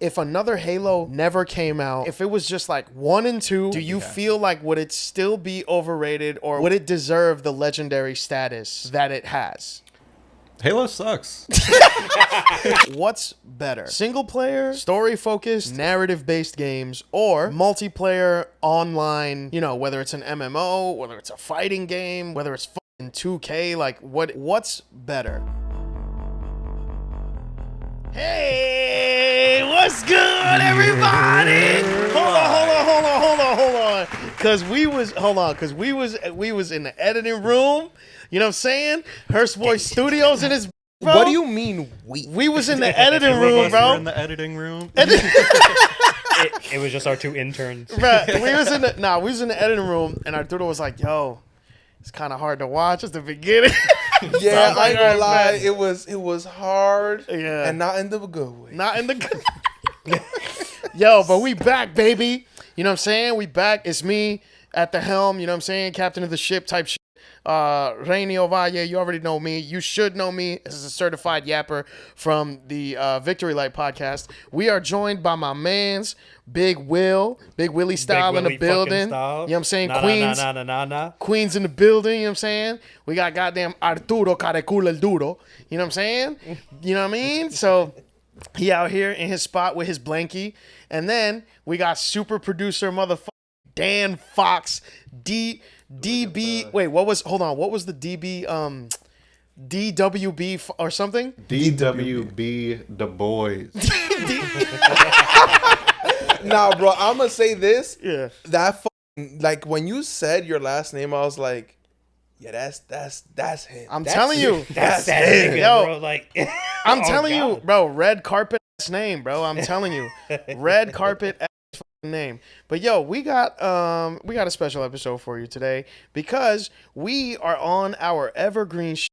If another Halo never came out, if it was just like 1 and 2, do you feel like would it still be overrated or would it deserve the legendary status that it has? Halo sucks. What's better? Single player, story focused, narrative based games, or multiplayer online, you know, whether it's an MMO, whether it's a fighting game, whether it's fucking 2K, like what's better? Hey, what's good, everybody? Hold on. Cause we was in the editing room. You know what I'm saying? Hearse Voice Studios in his. Bro. What do you mean we? We was in the editing room, bro. We were in the editing room. It was just our 2 interns. Bro, we was in the editing room, and Arturo was like, "Yo, it's kind of hard to watch at the beginning." Yeah, I ain't gonna lie. It was hard. Yeah, and not in the good way. Not in the good. Yo, but we back, baby. You know what I'm saying? We back. It's me at the helm. You know what I'm saying? Captain of the ship type shit. Rainey Ovalle, you already know me. You should know me as a certified yapper from the Victory Light podcast. We are joined by my mans, Big Willie style in the building. You know what I'm saying? Queens in the building, you know what I'm saying? We got goddamn Arturo Carecula el Duro. You know what I'm saying? You know what I mean? So he out here in his spot with his blankie. And then we got super producer motherfucker Dan Fox, DB. Wait, what was the DB? DWB or something? DWB the boys. Nah, bro, I'm gonna say this. Yeah. That like when you said your last name, I was like, yeah, that's him. I'm telling you, That's that him. nigga, Yo, bro. Like, I'm telling you, bro. Red carpet ass name, bro. I'm telling you, red carpet ass name. But yo, we got a special episode for you today because we are on our evergreen shit.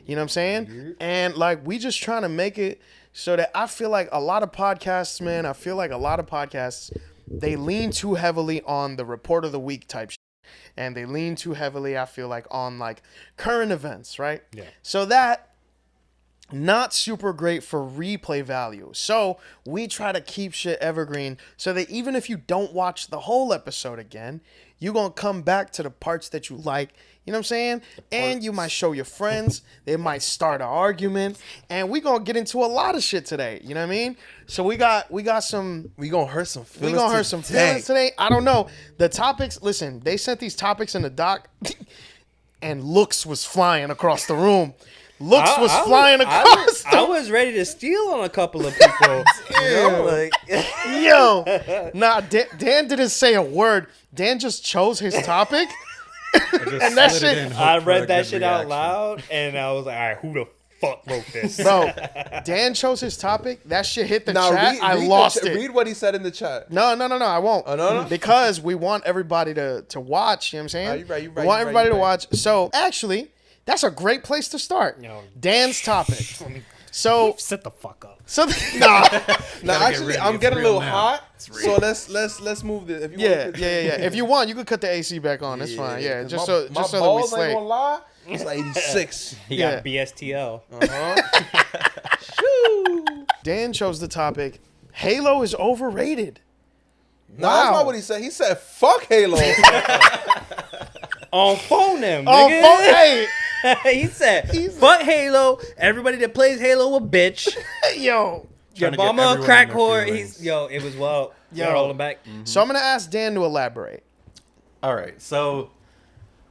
You know what I'm saying? And like we just trying to make it so that I feel like a lot of podcasts, man. I feel like a lot of podcasts they lean too heavily on the report of the week type shit. And they lean too heavily, I feel like, on like current events, right? Yeah. So that not super great for replay value. So we try to keep shit evergreen so that even if you don't watch the whole episode again, you're going to come back to the parts that you like. You know what I'm saying? And you might show your friends. They might start an argument. And we going to get into a lot of shit today. You know what I mean? So we got some... We gonna hurt some feelings. We gonna hurt some feelings today. I don't know. The topics... Listen, they sent these topics in the doc and looks was flying across the room. Looks was flying across. I was ready to steal on a couple of people. Yo, nah. Dan didn't say a word. Dan just chose his topic, and that shit. I read that shit out loud, and I was like, "All right, who the fuck wrote this?" Bro, Dan chose his topic. That shit hit the chat. I lost it. Read what he said in the chat. No. I won't. Oh, no? Because we want everybody to watch. You know what I'm saying? You right, we want everybody to watch. So actually. That's a great place to start. No. Dan's topic. So sit the fuck up. So nah. Actually, I'm getting a little hot. So let's move this. If you want If you want, you could cut the AC back on. That's fine. Yeah, just so that we balls slay. Ain't gonna lie. It's like 86. He got BSTL. Dan chose the topic. Halo is overrated. No, that's not what he said. He said, "Fuck Halo." On phone them, nigga. On phone, hey. He said, "Fuck Halo. Everybody that plays Halo a bitch." Yo, your mama a crack whore. It was well. Yo, rolling back. Mm-hmm. So I'm gonna ask Dan to elaborate. All right, so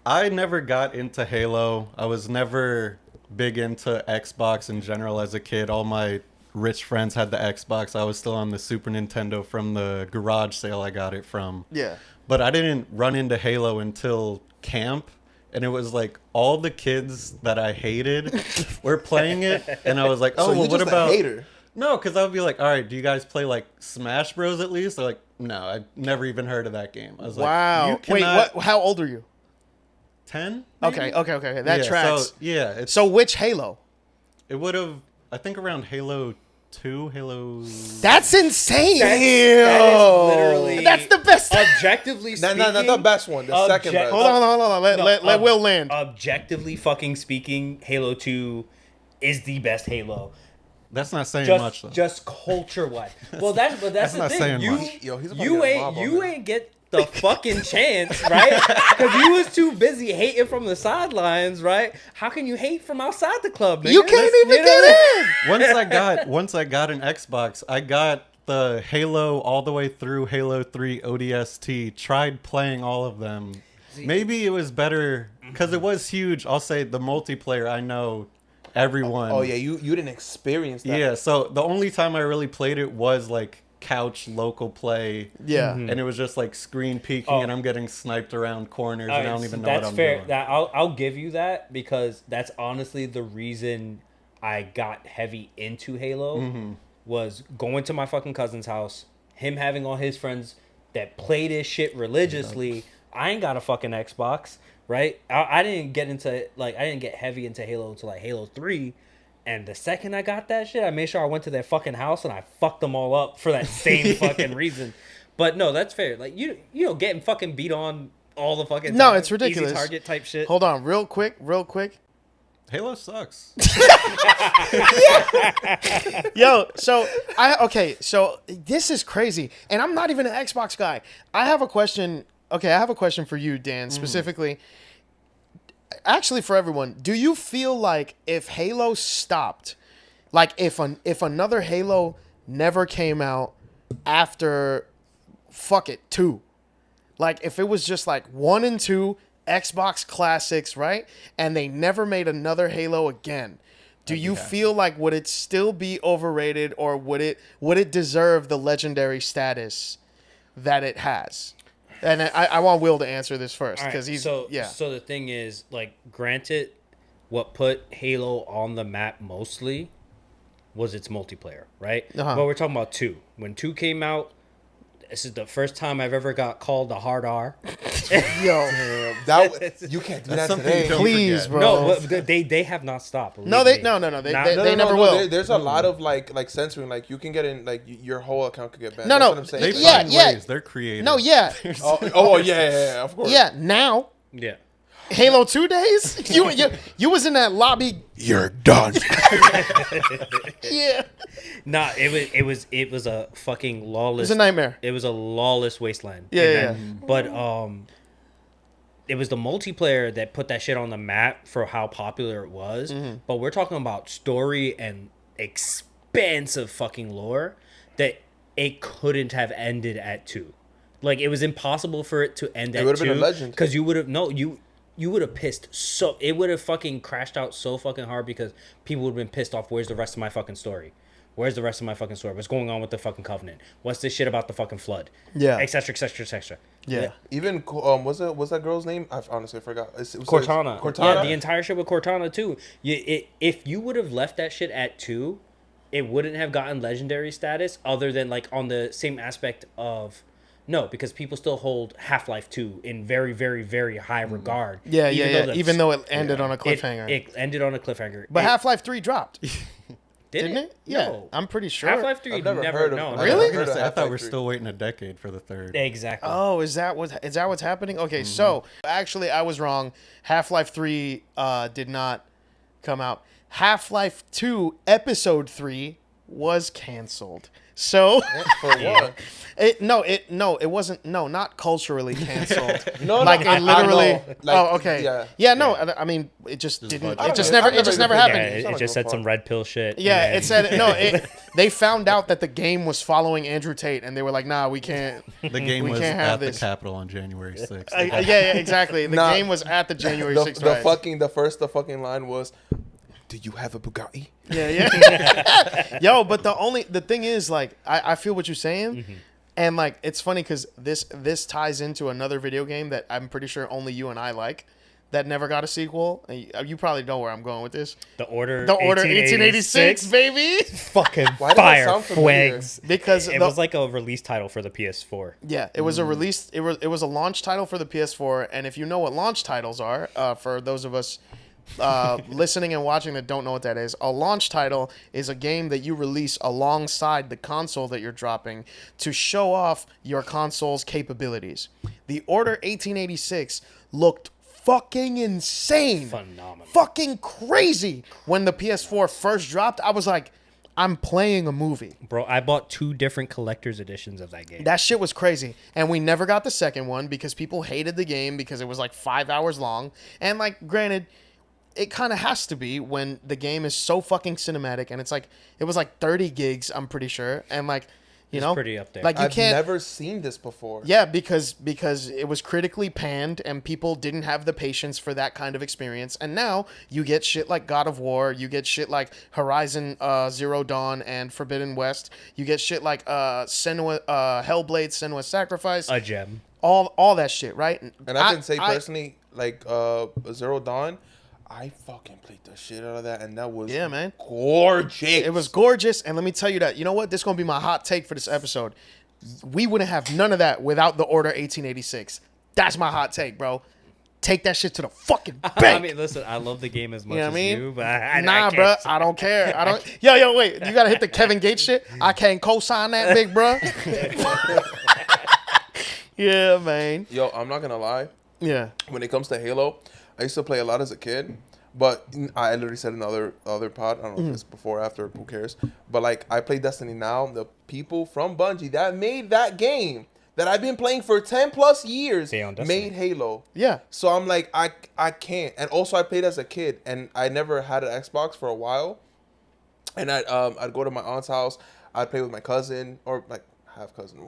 I never got into Halo. I was never big into Xbox in general as a kid. All my rich friends had the Xbox. I was still on the Super Nintendo from the garage sale I got it from. Yeah. But I didn't run into Halo until camp. And it was like all the kids that I hated were playing it. And I was like, oh, so well, what about... a hater? No, because I would be like, all right, do you guys play like Smash Bros at least? They're like, no, I've never even heard of that game. I was wow. like, you cannot... Wait, what? How old are you? 10? Okay. That tracks. So, so which Halo? It would have, I think around Halo 2, Halo... That's insane. That is literally... That's the best. Objectively speaking... Not the best one. The second best. Hold on. Let Will land. Objectively fucking speaking, Halo 2 is the best Halo. That's not saying much, though. Just culture wise. Well, that's the not thing. saying You much. Yo, he's about to get a mob on you me. ain't get the fucking chance, right? Because you was too busy hating from the sidelines, right? How can you hate from outside the club, nigga? You can't even get in. Once I got an Xbox, I got the Halo all the way through Halo 3 ODST. Tried playing all of them. Maybe it was better because it was huge. I'll say the multiplayer. I know everyone. Oh yeah, you didn't experience that. Yeah. So the only time I really played it was like couch local play. Yeah. And it was just like screen peeking, Oh. and I'm getting sniped around corners, All and I right, don't even know that's what I'm fair. doing. That I'll give you that because that's honestly the reason I got heavy into Halo Mm-hmm. was going to my fucking cousin's house, him having all his friends that play this shit religiously. I ain't got a fucking Xbox, right? I didn't get heavy into Halo until like Halo 3. And the second I got that shit, I made sure I went to their fucking house and I fucked them all up for that same fucking reason. But no, that's fair. Like you know, getting fucking beat on all the fucking No, time, it's ridiculous. Easy target type shit. Hold on, real quick. Halo sucks. Yo, so this is crazy, and I'm not even an Xbox guy. I have a question. Okay, I have a question for you, Dan, specifically. Actually, for everyone, do you feel like if Halo stopped, like if another Halo never came out after, fuck it, 2, like if it was just like 1 and 2 Xbox classics, right, and they never made another Halo again, do you feel like would it still be overrated, or would it deserve the legendary status that it has? And I want Will to answer this first All right, because he's So the thing is, like, granted, what put Halo on the map mostly was its multiplayer, right? Uh-huh. But we're talking about 2. When 2 came out, this is the first time I've ever got called a hard R. yo, That you can't do that something today. you don't please, forget. bro. No, but they have not stopped. No, believe they me. no, they Not- never will. There's a lot of like censoring. Like you can get in, like your whole account could get banned. No, That's no, what I'm saying. They Yeah, find yeah. ways. They're creative. No, yeah, Yeah, of course. yeah. Now Yeah. Halo 2 days, you was in that lobby. You're done. Yeah, Nah, it was a fucking lawless. it was a nightmare. It was a lawless wasteland. Yeah, And yeah. But it was the multiplayer that put that shit on the map for how popular it was. Mm-hmm. But we're talking about story and expansive fucking lore that it couldn't have ended at 2. Like it was impossible for it to end at 2. would've been a legend. Because you would have you would have pissed so it would have fucking crashed out so fucking hard because people would have been pissed off. Where's the rest of my fucking story? Where's the rest of my fucking story? What's going on with the fucking Covenant? What's this shit about the fucking flood? Yeah. Et cetera, et cetera, et cetera. Yeah. Even what's that girl's name? I honestly forgot. It was Cortana. Cortana. Yeah, the entire shit with Cortana too. If you would have left that shit at 2, it wouldn't have gotten legendary status other than like on the same aspect of no, because people still hold Half-Life 2 in very, very, very high regard. Yeah, Even Even though it ended on a it, cliffhanger. it ended on a cliffhanger. But Half-Life 3 dropped, did didn't it? Yeah, No. I'm pretty sure. Half-Life 3 I've never never heard of no, it. no. Really? I've heard of I thought Half-Life we're 3. still waiting a decade for the third. Exactly. Oh, is that what's happening? Okay, so actually I was wrong. Half-Life 3 did not come out. Half-Life 2 Episode 3 was canceled. So For what? it wasn't not culturally canceled. No, Like no, it literally. I know. Like, Oh, okay. Yeah, no. I mean, it just didn't. budget. It just I never. never It just never even- happened. Yeah, It's it not just like said some red pill shit. Yeah, and it said no. They found out that the game was following Andrew Tate, and they were like, "Nah, we can't." The game We was can't have at this. the Capitol on January 6th. Yeah, exactly. The Nah. game was at the January The 6th riots. the fucking line was, "Do you have a Bugatti?" Yeah. Yo, but the thing is, like, I feel what you're saying, and like it's funny because this ties into another video game that I'm pretty sure only you and I like, that never got a sequel. And you probably know where I'm going with this. The Order. The Order 1886, baby. Fucking Why does that fire sound familiar? fwags. Because It was like a release title for the PS4. yeah, it was a release. It was a launch title for the PS4, and if you know what launch titles are, for those of us listening and watching that don't know what that is, a launch title is a game that you release alongside the console that you're dropping to show off your console's capabilities. The Order 1886 looked fucking insane. Phenomenal. Fucking crazy. When the PS4 first dropped, I was like, I'm playing a movie. Bro, I bought 2 different collector's editions of that game. That shit was crazy. And we never got the second one because people hated the game because it was like 5 hours long. And like, granted, it kind of has to be when the game is so fucking cinematic, and it was like 30 gigs, I'm pretty sure. And like, you know, pretty up there. Like I've never seen this before. Yeah, because it was critically panned and people didn't have the patience for that kind of experience. And now you get shit like God of War, you get shit like Horizon Zero Dawn and Forbidden West, you get shit like Hellblade, Senua's Sacrifice, A gem. all that shit, right? And I can say personally, like Zero Dawn, I fucking played the shit out of that, and that was man, gorgeous. It was gorgeous, and let me tell you that. You know what? This is gonna be my hot take for this episode. We wouldn't have none of that without the Order 1886. That's my hot take, bro. Take that shit to the fucking bank. I mean, listen, I love the game as much as you, but I bro, can't. I don't care. I don't. Yo, wait. You gotta hit the Kevin Gates shit. I can't co-sign that, big bro. Yeah, man. Yo, I'm not gonna lie. Yeah. When it comes to Halo, I used to play a lot as a kid, but I literally said in the other pod, I don't know if it's before or after, who cares? But like, I play Destiny now. The people from Bungie that made that game that I've been playing for 10 plus years made Halo. Yeah. So I'm like, I can't. And also I played as a kid, and I never had an Xbox for a while. And I'd go to my aunt's house. I'd play with my cousin, or like half cousin,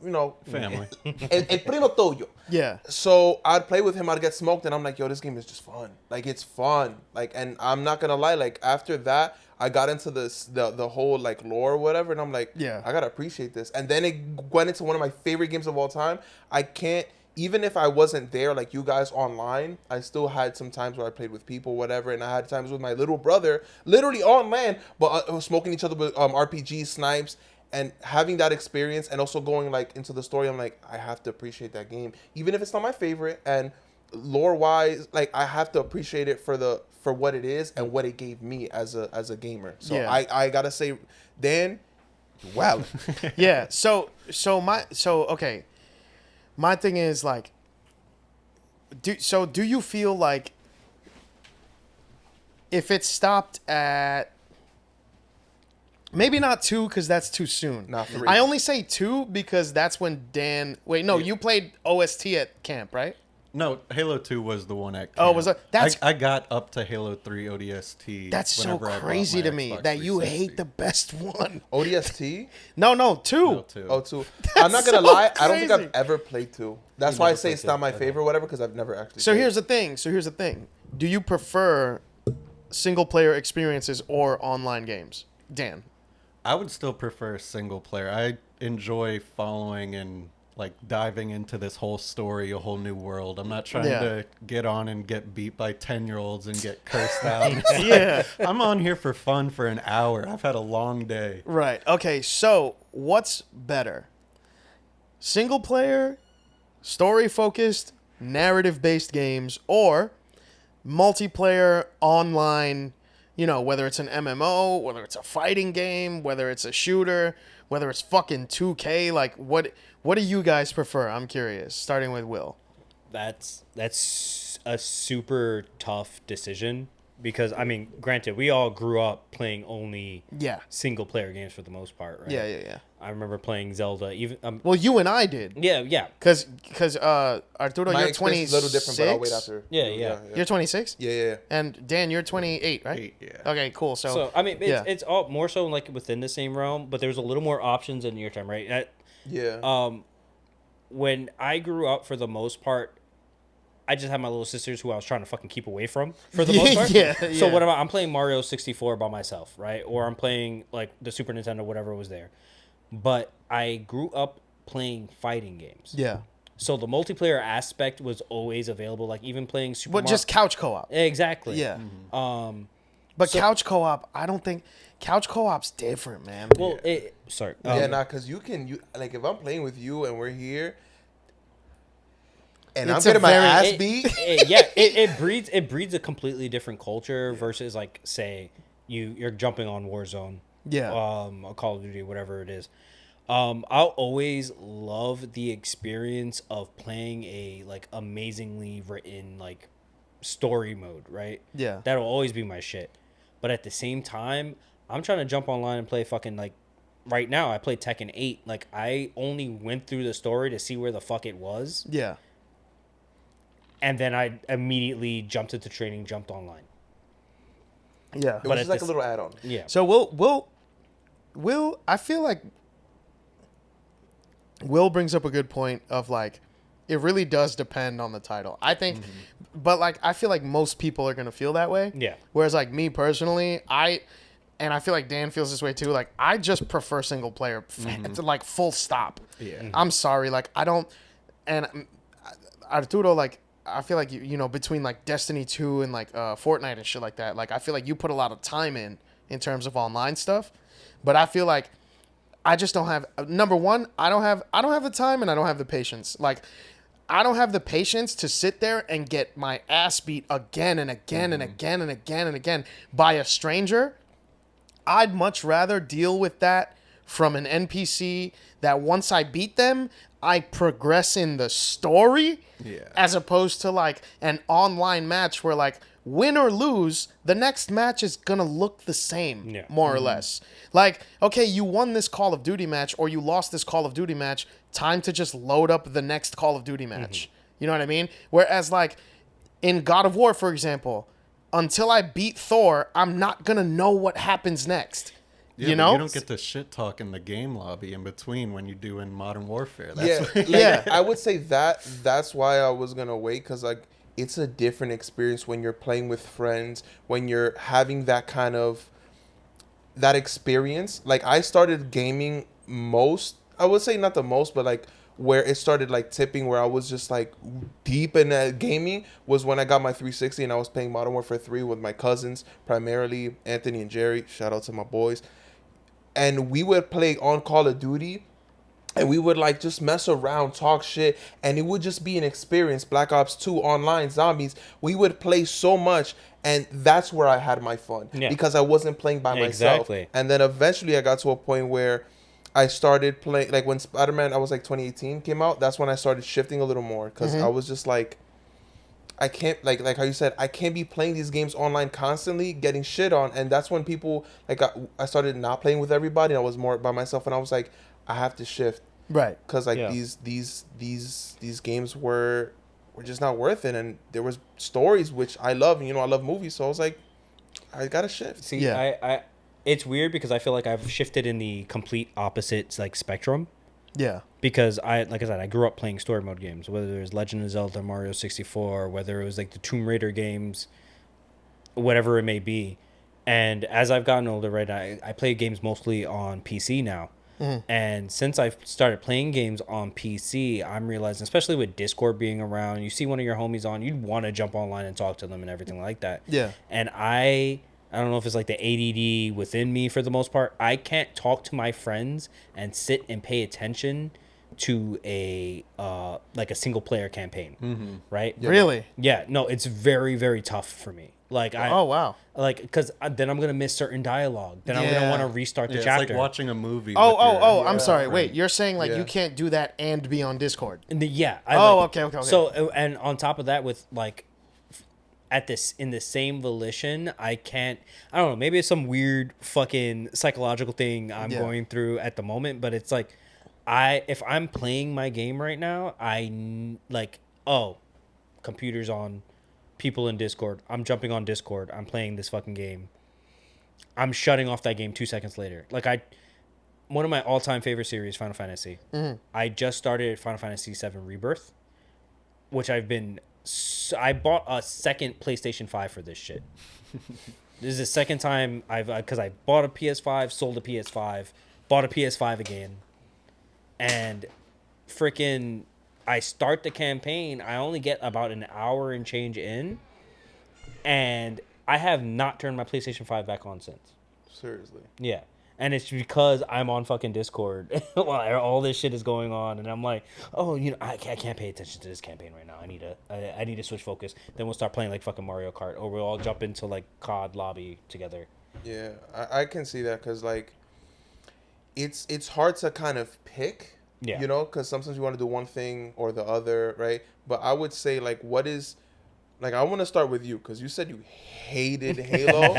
you know, Family. el primo tuyo. Yeah. So I'd play with him. I'd get smoked, and I'm like, yo, this game is just fun. Like, it's fun. Like, and I'm not gonna lie. Like, after that, I got into the whole like lore or whatever, and I'm like, yeah, I gotta appreciate this. And then it went into one of my favorite games of all time. I can't. Even if I wasn't there, like you guys online, I still had some times where I played with people, whatever, and I had times with my little brother, literally on land, but smoking each other with RPG snipes, and having that experience, and also going like into the story. I'm like, I have to appreciate that game, even if it's not my favorite. And lore wise, like I have to appreciate it for what it is and what it gave me as a gamer. So yeah. I gotta say, Dan, wow. Yeah. So okay. My thing is like, do you feel like if it stopped at maybe not 2 because that's too soon. Not 3. I only say 2 because that's when Dan. Wait, no, you played OST at camp, right? No, Halo 2 was the one at camp. Oh, was it? That's I got up to Halo 3 ODST. That's so crazy to me that you hate the best one. ODST? No, 2. No, 2. Oh, 2. I'm not gonna lie. Crazy. I don't think I've ever played 2. That's why I say it's not my favorite, whatever, because I've never actually. So here's the thing. Do you prefer single player experiences or online games, Dan? I would still prefer single player. I enjoy following and like diving into this whole story, a whole new world. I'm not trying to get on and get beat by 10-year-olds and get cursed out. Yeah. I'm on here for fun for an hour. I've had a long day. Right. Okay, so what's better? Single player, story focused, narrative based games, or multiplayer online, you know, whether it's an MMO, whether it's a fighting game, whether it's a shooter, whether it's fucking 2K, like what do you guys prefer? I'm curious. Starting with Will. That's a super tough decision because I mean, granted, we all grew up playing only single player games for the most part, right? Yeah. I remember playing Zelda. Even well, you and I did. Yeah. Because Arturo, my you're 26. A little different, but I'll wait after. Yeah. You're 26. Yeah. And Dan, you're 28, right? 8, yeah. Okay, cool. So I mean, it's all more so like within the same realm, but there's a little more options in your time, right? When I grew up, for the most part, I just had my little sisters who I was trying to fucking keep away from for the most part. So what about I'm playing Mario 64 by myself, right? Or I'm playing like the Super Nintendo, whatever was there. But I grew up playing fighting games. Yeah. So the multiplayer aspect was always available, like even playing Super Mario. Just couch co-op. Exactly. Yeah. Mm-hmm. But couch co-op, I don't think couch co-op's different, man. Well, because you like if I'm playing with you and we're here, and It's I'm getting my ass it, beat. it breeds a completely different culture versus like say you're jumping on Warzone. Yeah. A Call of Duty, whatever it is. I'll always love the experience of playing a like amazingly written like story mode, right? Yeah. That'll always be my shit. But at the same time, I'm trying to jump online and play fucking like right now. I play Tekken 8. Like I only went through the story to see where the fuck it was, Yeah. and then I immediately jumped into training, jumped online. Yeah. It But was at just like this- a little add-on. Yeah. So Will I feel like Will brings up a good point of like it really does depend on the title. I think but like I feel like most people are gonna feel that way. Yeah. Whereas like me personally, and I feel like Dan feels this way too, like I just prefer single player to like full stop. Yeah. I'm sorry, like I don't and Arturo, like I feel like you know between like Destiny 2 and like Fortnite and shit like that, like I feel like you put a lot of time in terms of online stuff, but I feel like I just don't have number one. I don't have the time and I don't have the patience. Like I don't have the patience to sit there and get my ass beat again and again and again and again and again by a stranger. I'd much rather deal with that from an NPC that once I beat them, I progress in the story Yeah. as opposed to like an online match where like win or lose, the next match is gonna look the same, Yeah. more or less. Like, okay, you won this Call of Duty match or you lost this Call of Duty match, time to just load up the next Call of Duty match. You know what I mean? Whereas like in God of War, for example, until I beat Thor, I'm not gonna know what happens next. Yeah, you but know? you don't get to shit talk in the game lobby in between when you do in Modern Warfare. That's Yeah, like, Yeah. I would say that's why I was gonna wait, because like it's a different experience when you're playing with friends, when you're having that kind of that experience. Like I started gaming I would say not the most, but like where it started like tipping, where I was just like deep in gaming, was when I got my 360 and I was playing Modern Warfare 3 with my cousins, primarily Anthony and Jerry. Shout out to my boys. And we would play on Call of Duty, and we would like just mess around, talk shit, and it would just be an experience. Black Ops 2 online zombies. We would play so much, and that's where I had my fun, Yeah. because I wasn't playing by myself. Exactly. And then eventually I got to a point where I started playing, like when Spider-Man, I was like 2018 came out. That's when I started shifting a little more, because I was just like, I can't, like how you said, I can't be playing these games online constantly, getting shit on. And that's when people, like I started not playing with everybody. I was more by myself, and I was like, I have to shift, Right. because like Yeah. these games were just not worth it. And there was stories which I love, and I love movies, so I was like, I gotta shift. See, Yeah. I it's weird because I feel like I've shifted in the complete opposite like spectrum. Yeah. Because like I said, I grew up playing story mode games, whether it was Legend of Zelda, Mario 64, whether it was like the Tomb Raider games, whatever it may be. And as I've gotten older, right, I play games mostly on PC now. And since I've started playing games on PC, I'm realizing, especially with Discord being around, you see one of your homies on, you'd want to jump online and talk to them and everything like that. Yeah. And I don't know if it's like the ADD within me for the most part. I can't talk to my friends and sit and pay attention to a like a single player campaign, right? Really? Yeah, no, it's very, very tough for me. Like Oh wow. like because then I'm gonna miss certain dialogue. Then I'm gonna Yeah. want to restart the Yeah, it's chapter. like watching a movie. Oh, with your- I'm sorry. friend. Wait, you're saying like Yeah. you can't do that and be on Discord? Yeah. Okay. So and on top of that, with like in the same volition, I don't know, maybe it's some weird fucking psychological thing I'm Yeah. going through at the moment, but it's like if I'm playing my game right now, computer's on, people in Discord, I'm jumping on Discord, I'm playing this fucking game, I'm shutting off that game 2 seconds later. Like one of my all-time favorite series, Final Fantasy. I just started Final Fantasy VII Rebirth, which I bought a second PlayStation 5 for this shit. This is the second time because I bought a PS5, sold a PS5, bought a PS5 again, and freaking I start the campaign. I only get about an hour and change in, and I have not turned my PlayStation 5 back on since. Seriously. Yeah. And it's because I'm on fucking Discord while all this shit is going on, and I'm like, oh, I can't pay attention to this campaign right now. I need to switch focus. Then we'll start playing like fucking Mario Kart, or we'll all jump into like COD lobby together. Yeah, I can see that, because like it's hard to kind of pick, Yeah. because sometimes you want to do one thing or the other, right? But I would say like I want to start with you, because you said you hated Halo.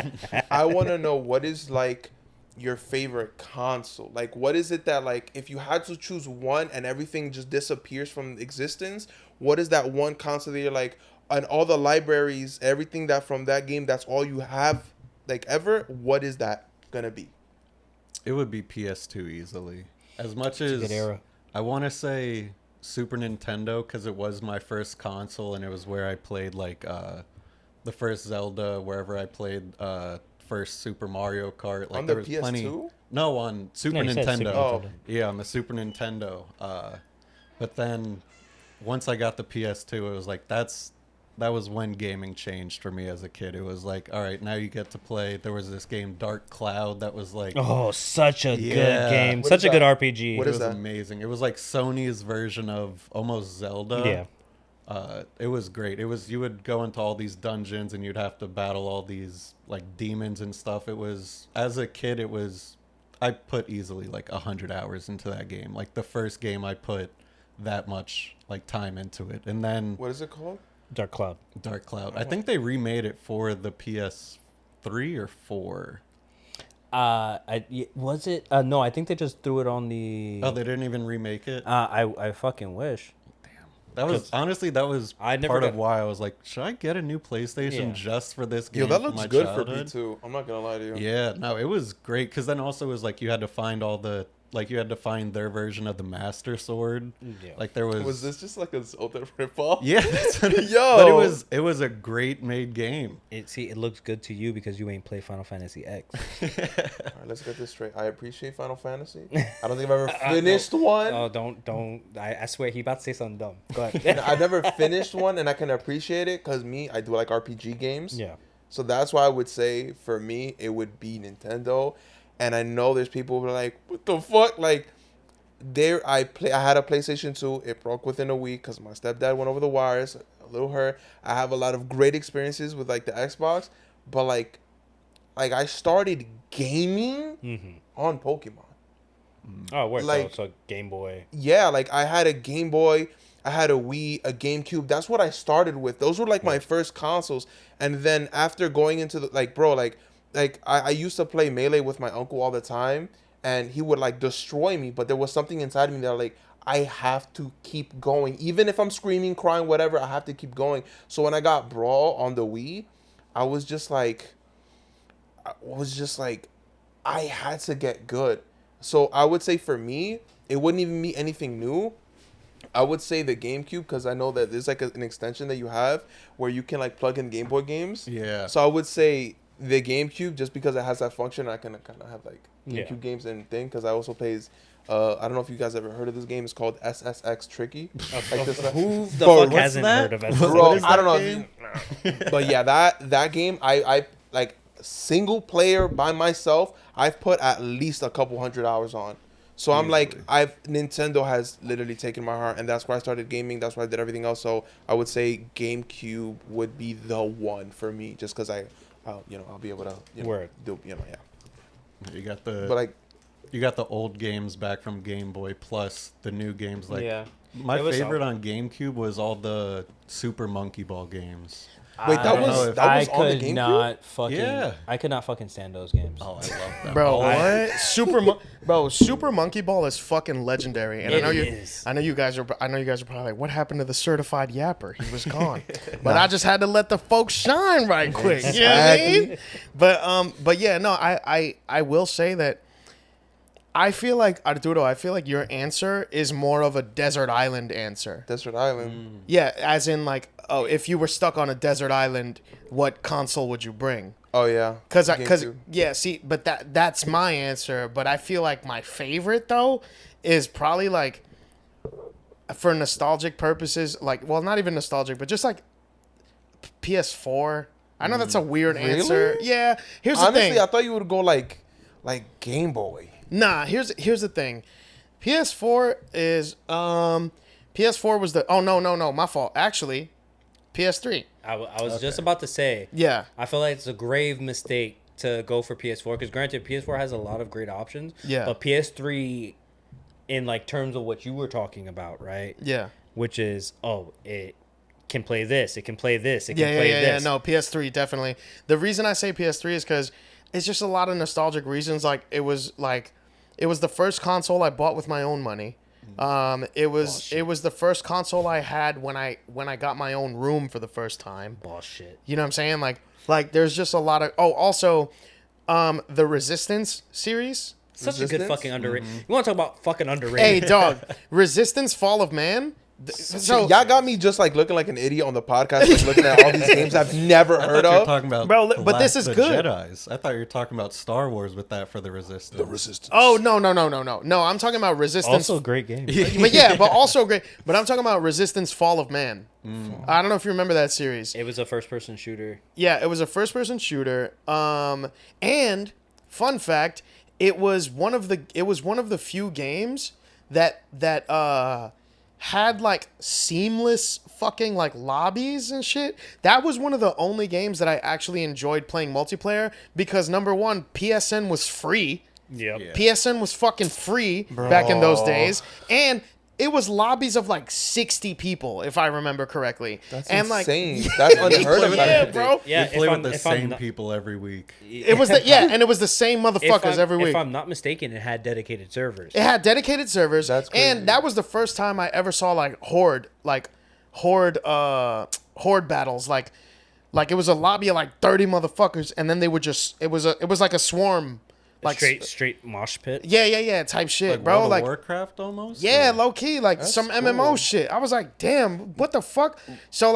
I want to know what is like your favorite console? Like, what is it that, like, if you had to choose one and everything just disappears from existence, what is that one console that you're like, and all the libraries, everything that from that game, that's all you have, like, ever? What is that gonna be? It would be PS2 easily. As much It's a as good era. I want to say Super Nintendo, because it was my first console and it was where I played like the first Zelda, wherever I played first Super Mario Kart. Like On the there was PS2? plenty. No, on Super No, you said Nintendo. Super Oh. Nintendo. Yeah, on the Super Nintendo. But then once I got the PS2, it was like that was when gaming changed for me as a kid. It was like, all right, now you get to play. There was this game, Dark Cloud, that was like, Oh, such a Yeah. good game. What Such is a good that? RPG. What it is was that? amazing. It was like Sony's version of almost Zelda. Yeah. It was great. It was, you would go into all these dungeons and you'd have to battle all these like demons and stuff. It was, as a kid, it was, I put easily like 100 hours into that game. Like the first game I put that much like time into it. And then What is it called? Dark Cloud. Dark Cloud. I think they remade it for the PS3 or 4. Was it? No, I think they just threw it on the. Oh, they didn't even remake it? I fucking wish. That was, honestly, that was I never part of got- why I was like, should I get a new PlayStation Yeah. just for this game? Yo, that for looks my good childhood? for P2. I'm not gonna lie to you. Yeah, no, it was great because then also it was like you had to find all the, like you had to find their version of the Master Sword. Yeah. Like there was. Was this just like a Zelda ripoff? Yeah, that's what it, Yo. but it was a great made game. It looks good to you because you ain't play Final Fantasy X. All right, let's get this straight. I appreciate Final Fantasy. I don't think I've ever finished one. Oh, don't! I swear he about to say something dumb. Go ahead. I've never finished one, and I can appreciate it because I do like RPG games. Yeah. So that's why I would say for me it would be Nintendo. And I know there's people who are like, what the fuck? Like, I had a PlayStation 2. It broke within a week because my stepdad went over the wires. A little hurt. I have a lot of great experiences with like the Xbox, but like I started gaming on Pokemon. Oh, wait. Like- So Game Boy. Yeah, like I had a Game Boy, I had a Wii, a GameCube. That's what I started with. Those were like my first consoles. And then after going into the I used to play Melee with my uncle all the time, and he would like destroy me, but there was something inside of me that like I have to keep going. Even if I'm screaming, crying, whatever, I have to keep going. So when I got Brawl on the Wii, I was just like I had to get good. So I would say for me, it wouldn't even be anything new. I would say the GameCube because I know that there's like an extension that you have where you can like plug in Game Boy games. Yeah. So I would say the GameCube just because it has that function. I can kind of have like GameCube Yeah. games and thing because I also plays. I don't know if you guys ever heard of this game. It's called SSX Tricky. Like this, Who the Bro, fuck what's hasn't that? heard of it? Bro, What is I don't that know. game? But yeah, that game, I like single player by myself. I've put at least a couple 100 hours on. So I'm like, Nintendo has literally taken my heart, and that's where I started gaming. That's why I did everything else. So I would say GameCube would be the one for me, just because I'll be able to Word. do yeah. You got the But like, you got the old games back from Game Boy plus the new games. Like Yeah. my It was favorite solid. on GameCube was all the Super Monkey Ball games. wait, I that don't was know if- that was I on the could GameCube. not fucking. Yeah. I could not fucking stand those games. Oh, I love them. Bro, Oh, what? Super Monkey Ball is fucking legendary, and It I know is. you guys are probably like, what happened to the certified yapper? He was gone. But I just had to let the folks shine right quick. You know what I mean? But yeah, no, I will say that I feel like Arturo, your answer is more of a desert island answer. Desert Island. Yeah, as in like, oh, if you were stuck on a desert island, what console would you bring? Oh yeah. Cause GameCube. yeah, see, but that's my answer. But I feel like my favorite though is probably like, for nostalgic purposes, like, well, not even nostalgic, but just like PS4. I know that's a weird answer. Yeah. Here's the Honestly, thing. I thought you would go like Game Boy. Nah, here's the thing. PS4 is PS4 was the no, my fault. Actually, PS3. I was just about to say. Yeah. I feel like it's a grave mistake to go for PS4 because granted, PS4 has a lot of great options. Yeah. But PS3, in like terms of what you were talking about, right? Yeah. Which is it can play this, it can play this, it can Yeah, play yeah, this. No, PS3 definitely. The reason I say PS3 is because it's just a lot of nostalgic reasons. Like it was the first console I bought with my own money. It was the first console I had when I got my own room for the first time. Boss shit. You know what I'm saying? Like there's just a lot of also the Resistance series. Such a good Resistance? fucking underrated. You want to talk about fucking Hey underrated? dog, Resistance Fall of Man. So y'all got me just like looking like an idiot on the podcast, like looking at all these games I've never I heard thought you were of. talking about Bro, the but this is the good. Jedis. I thought you were talking about Star Wars with that for the Resistance. The Resistance. Oh no. I'm talking about Resistance. Also a great game. but also great. But I'm talking about Resistance Fall of Man. I don't know if you remember that series. It was a first-person shooter. Yeah, it was a first-person shooter. And fun fact, it was one of the few games that had like seamless fucking like lobbies and shit. That was one of the only games that I actually enjoyed playing multiplayer because number one, PSN was free. Yep. Yeah. PSN was fucking free back in those days, and it was lobbies of like 60 people, if I remember correctly. That's and insane. That's unheard of. yeah, bro. Yeah, You play if with the if I'm same not- people every week. It was and it was the same motherfuckers every week. If I'm not mistaken, it had dedicated servers. It had dedicated servers, That's crazy. and that was the first time I ever saw like horde battles. Like it was a lobby of like 30 motherfuckers, and then they would just it was like a swarm, like Straight mosh pit. yeah type shit, Like bro. World of Like Warcraft almost? yeah, Or- low key, like That's some cool. MMO shit. I was like, damn, what the fuck? So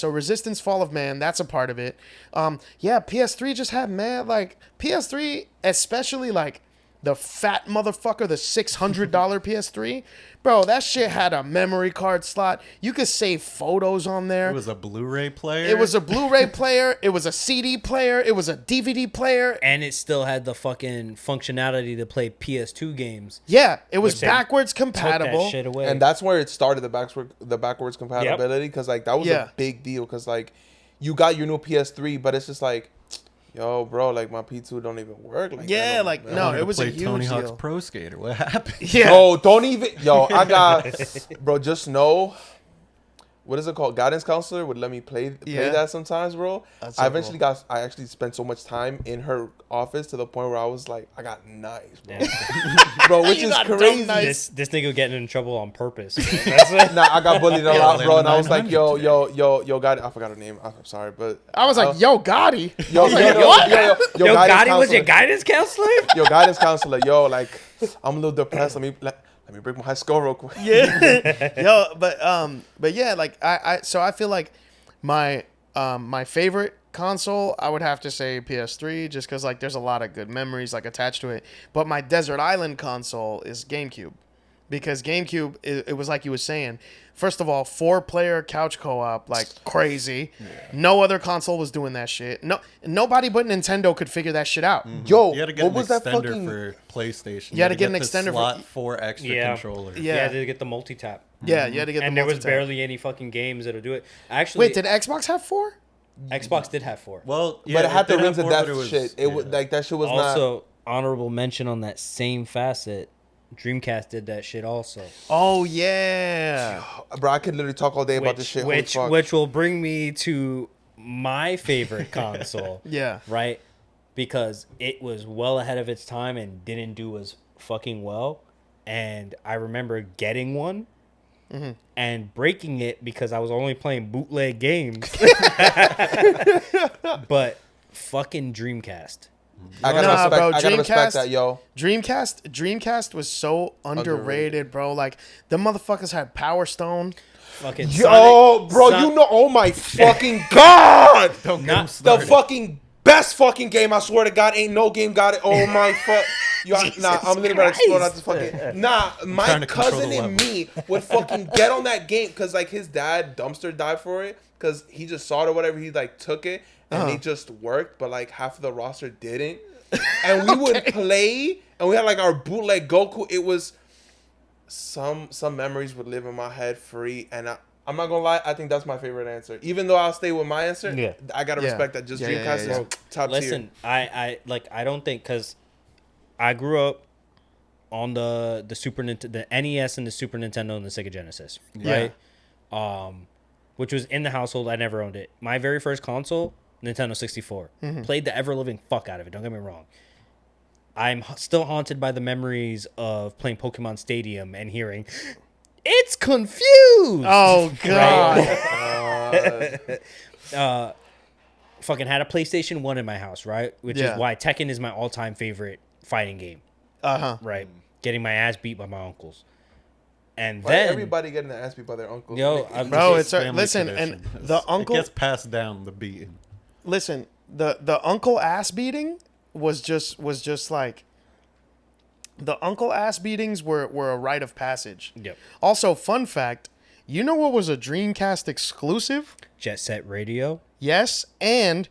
Resistance Fall of Man, that's a part of it. PS3 just had PS3, especially like the fat motherfucker, the $600 PS3. Bro, that shit had a memory card slot. You could save photos on there. It was a Blu-ray player. It was a Blu-ray player. It was a CD player. It was a DVD player. And it still had the fucking functionality to play PS2 games. Yeah, it was Which they backwards Took compatible. that shit away. And that's where it started, the backwards compatibility, because like that was Yeah. a big deal. Because like you got your new PS3, but it's just like, yo, bro, like my P2 don't even work. Like Yeah, that like man. no, Wanted it to was a play huge Tony Hawk's deal. Pro Skater. What happened? Yeah. Yo, don't even. Yo, I got, bro. Just know, what is it called? Guidance counselor would let me play Yeah. that sometimes, bro. That's so I eventually got. I actually spent so much time in her office to the point where I was like, I got knives, bro. Bro, which You is got dumb crazy. knives. this nigga getting in trouble on purpose. Man. That's it. Nah, I got bullied a lot, bro, and I was like, 900 yo, God, I forgot her name. I'm sorry, but I was like, yo, Gotti. yo, I was like, what? Yo, Gotti was your counselor. guidance counselor? Yo, guidance counselor, yo, like, I'm a little depressed. Let me break my high score real quick. Yeah. Yo, but yeah, like so I feel like my favorite console, I would have to say PS3, just because like there's a lot of good memories like attached to it. But my Desert Island console is GameCube, because GameCube it was like you were saying. First of all, 4-player couch co-op, like crazy. Yeah. No other console was doing that shit. Nobody but Nintendo could figure that shit out. Yo, You had to get what an was that extender fucking? for PlayStation. You had to get an the extender for- slot for extra controller. Yeah. Yeah, to get the multi-tap. Yeah, you had to get. And the there was multi-tap. barely any fucking games that'll do it. Actually, Wait, did Xbox have 4? Xbox did have 4. Well, yeah, But it had the did rings have of four, death but it was- shit. It was yeah. like that shit was not. Also, honorable mention on that same facet, Dreamcast did that shit also. Oh yeah. Bro, I could literally talk all day about this shit. Holy fuck. Which will bring me to my favorite console. Yeah. Right? Because it was well ahead of its time and didn't do as fucking well. And I remember getting one and breaking it because I was only playing bootleg games. But fucking Dreamcast. I gotta Nah, respect. bro, I gotta respect Dreamcast- that, yo. Dreamcast was so underrated, bro. Like the motherfuckers had Power Stone. Fucking Yo, Sonic- bro, Son- you know, oh my fucking god, Don't get Not him the started. fucking best fucking game. I swear to God, ain't no game got it. Oh my fuck. Nah, I'm literally about to explode out this fucking. Nah, my trying to control cousin the and me would fucking get on that game because like his dad dumpster dive for it because he just saw it or whatever. He like took it and it just worked, but like half of the roster didn't. And we would play, and we had like our bootleg Goku. It was some memories would live in my head free, and I'm not gonna lie, I think that's my favorite answer. Even though I'll stay with my answer, Yeah. I gotta Yeah. respect that. Just Yeah, yeah, Dreamcast yeah, is top Listen, tier. I don't think because I grew up on the Super Nintendo, the NES and the Super Nintendo and the Sega Genesis, right? Which was in the household. I never owned it. My very first console, Nintendo 64. Played the ever-living fuck out of it. Don't get me wrong. I'm still haunted by the memories of playing Pokemon Stadium and hearing, "It's confused." Oh god. Fucking had a PlayStation 1 in my house, right? Which Yeah. is why Tekken is my all-time favorite fighting game. Right. Getting my ass beat by my uncles. And Why then everybody getting their ass beat by their uncles? Yo, Bro, it's Family listen, tradition. and the uncle It gets passed down the beating. listen, the uncle ass beating was just like the uncle ass beatings were a rite of passage. Yep. Also, fun fact, you know what was a Dreamcast exclusive? Jet Set Radio. Yes, and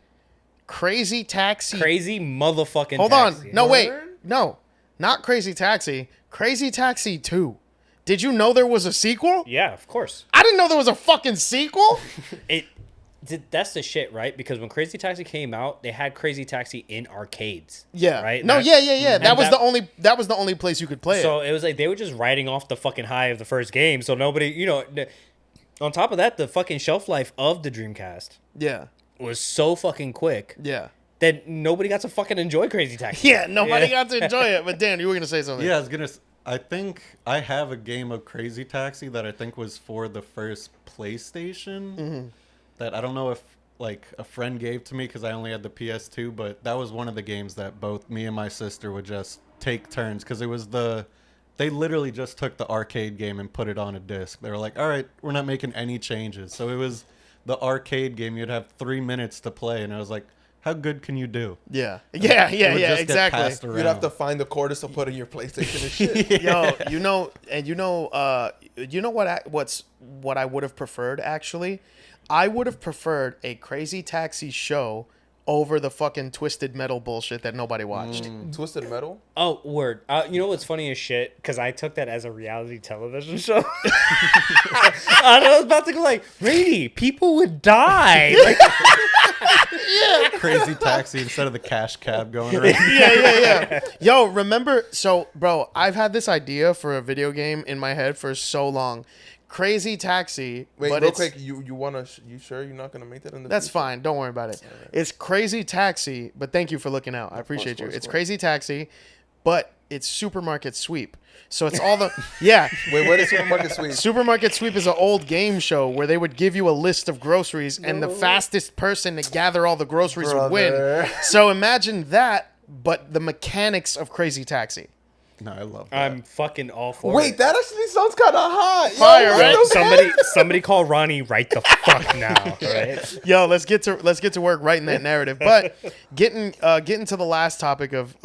Crazy Taxi. Crazy motherfucking Hold taxi. on. No, wait. Word? No. Not Crazy Taxi. Crazy Taxi 2. Did you know there was a sequel? Yeah, of course. I didn't know there was a fucking sequel. That's the shit, right? Because when Crazy Taxi came out, they had Crazy Taxi in arcades. Yeah. Right? No, yeah. That was that- the only place you could play So it. it was like they were just riding off the fucking high of the first game. So nobody, on top of that, the fucking shelf life of the Dreamcast Yeah. was so fucking quick Yeah. that nobody got to fucking enjoy Crazy Taxi. Yeah, nobody got to enjoy it. But Dan, you were gonna say something. Yeah, I think I have a game of Crazy Taxi that I think was for the first PlayStation. That I don't know if like a friend gave to me because I only had the PS2, but that was one of the games that both me and my sister would just take turns because it was they literally just took the arcade game and put it on a disc. They were like, all right, we're not making any changes. So it was the arcade game. You'd have 3 minutes to play. And I was like, how good can you do? Yeah. It Yeah. would just get Exactly. passed You'd around. have to find the quarters to put in your PlayStation and shit. Yo, what I would have preferred actually? I would have preferred a Crazy Taxi show over the fucking Twisted Metal bullshit that nobody watched. Twisted Metal? Oh, word. You know what's funny as shit? Because I took that as a reality television show. I was about to go like, Rainey, people would die. Like, Crazy Taxi instead of the cash cab going around. Yeah. Yo, remember? So, bro, I've had this idea for a video game in my head for so long. Crazy Taxi. Wait, but real it's, quick, you you sure you're not gonna make that in the That's future? fine. Don't worry about it. It's Crazy Taxi, but thank you for looking out. I appreciate you. It's Crazy Taxi, but it's Supermarket Sweep. So it's all the yeah. Wait, what is Supermarket Sweep? Supermarket Sweep is an old game show where they would give you a list of groceries, and the fastest person to gather all the groceries would win. Brother. So imagine that, but the mechanics of Crazy Taxi. No, I love that. I'm fucking all for Wait, it. that actually sounds kind of hot. Yo, Fire, what right? the Somebody call Ronnie right the fuck now, right? Yo, let's get to work writing that narrative. But getting to the last topic of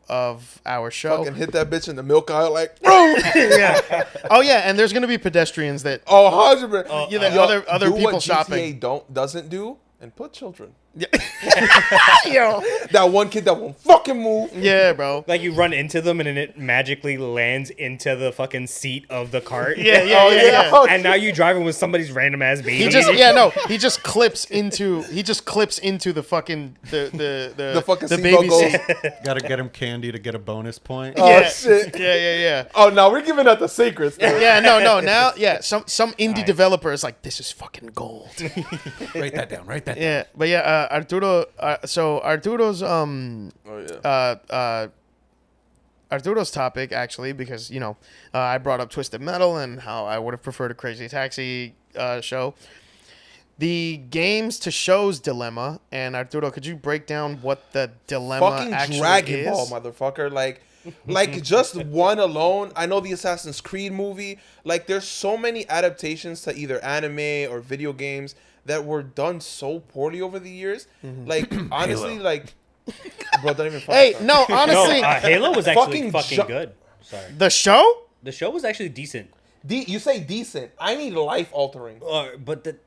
our show. Fucking hit that bitch in the milk aisle like, bro. Yeah. Oh yeah, and there's gonna be pedestrians that Oh, 100%. yeah, that Yo, other do people what shopping. GTA doesn't do and put children. Yo. That one kid that won't fucking move. Yeah, bro. Like you run into them and then it magically lands into the fucking seat of the cart. Yeah. Oh, And now you driving with somebody's random ass baby. He just clips into the fucking the fucking the seatbelt baby goes. seat. Gotta get him candy to get a bonus point. Oh, Yeah. shit. Yeah. Oh, no, we're giving out the secrets. Though. Yeah, no. Now, yeah, some indie developer is like, this is fucking gold. Write that down. Write that down. Yeah, but yeah, Arturo. So Arturo's Oh, yeah. Arturo's topic actually, because I brought up Twisted Metal and how I would have preferred a Crazy Taxi show. The games to shows dilemma, and Arturo, could you break down what the dilemma Fucking actually Dragon is? Ball, motherfucker. Like just one alone. I know the Assassin's Creed movie. Like, there's so many adaptations to either anime or video games that were done so poorly over the years. Like, honestly, like, bro, don't even. Hey, fucking no, honestly, Halo was actually Fucking fucking good. Sorry. the show. The show was actually decent. You say decent. I need life altering. But the